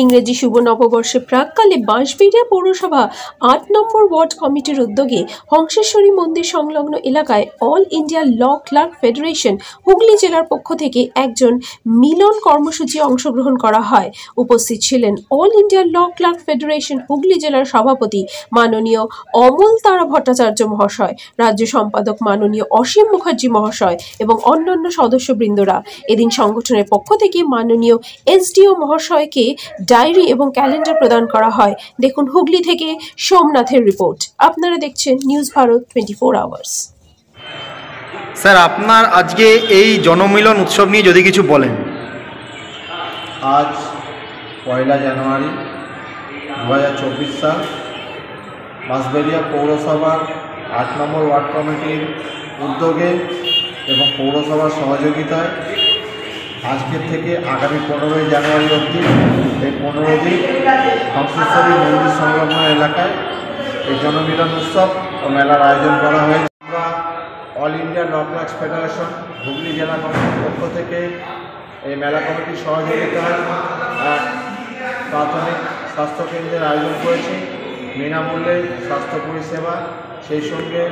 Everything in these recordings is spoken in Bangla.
ইংরেজি শুভ নববর্ষে প্রাককালে বাঁশবেড়িয়া পৌরসভা ৮ নম্বর ওয়ার্ড কমিটির উদ্যোগে হংসেশ্বরী মন্দির সংলগ্ন এলাকায় all India law clerk federation Hooghly জেলার পক্ষ থেকে একজন মিলন কর্মসূচি অংশগ্রহণ করা হয়। উপস্থিত ছিলেন all India law clerk federation Hooghly জেলার সভাপতি মাননীয় অমল তারা ভট্টাচার্য মহাশয়, রাজ্য সম্পাদক মাননীয় অসীম মুখার্জি মহাশয় এবং অন্যান্য সদস্যবৃন্দরা। এদিন সংগঠনের পক্ষ থেকে মাননীয় এসডিও মহাশয়কে ডায়েরি এবং ক্যালেন্ডার প্রদান করা হয়। দেখুন হুগলি থেকে সোমনাথের রিপোর্ট। আপনারা দেখছেন নিউজ ভারত 24 আওয়ার্স। স্যার, আপনার আজকে এই জনমিলন উৎসব নিয়ে যদি কিছু বলেন। আজ 1 জানুয়ারি 2024 সাল বাঁশবেড়িয়া পৌরসভার 8 নম্বর ওয়ার্ড কমিটির উদ্যোগে এবং পৌরসভার সহযোগিতায় আজকের থেকে আগামী 15 জানুয়ারি অবধি এই 15 দিন হংসেশ্বরী মন্দির সংলগ্ন এলাকায় এই জনমিলন উৎসব ও মেলার আয়োজন করা হয়েছে। আমরা অল ইন্ডিয়া ল ক্লার্কস ফেডারেশন হুগলি জেলা কমিটির পক্ষ থেকে এই মেলা কমিটির সহযোগিতায় এক প্রাথমিক স্বাস্থ্যকেন্দ্রের আয়োজন করেছি। বিনামূল্যে স্বাস্থ্য পরিষেবা, সেই সঙ্গে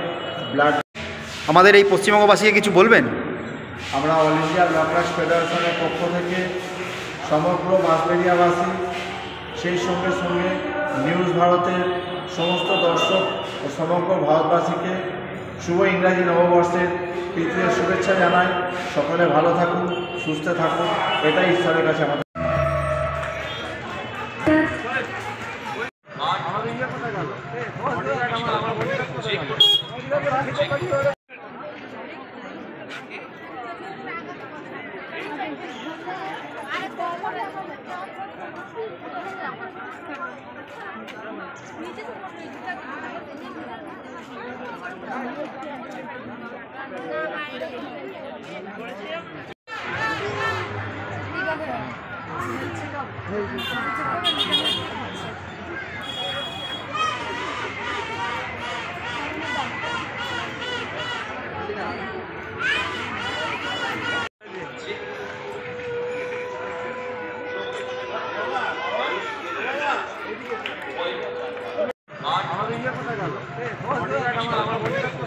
ব্লাড। আমাদের এই পশ্চিমবঙ্গবাসীকে কিছু বলবেন? আমরা অল ইন্ডিয়া ল ক্লার্কস ফেডারেশনের পক্ষ থেকে সমগ্র বাঁশবেড়িয়াবাসী, সেই সঙ্গে সঙ্গে নিউজ ভারতের সমস্ত দর্শক ও সমগ্র ভারতবাসীকে শুভ ইংরাজি নববর্ষের প্রীতীয় শুভেচ্ছা জানাই। সকলে ভালো থাকুন, সুস্থ থাকুন, এটাই ঈশ্বরের কাছে আমাদের।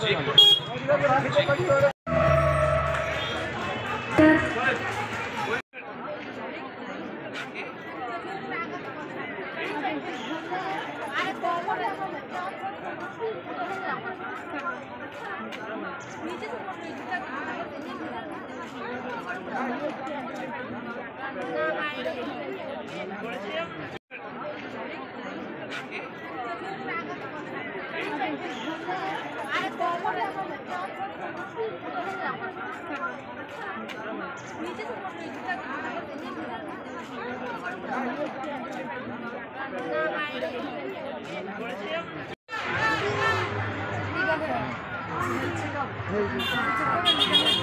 ঠিক আছে।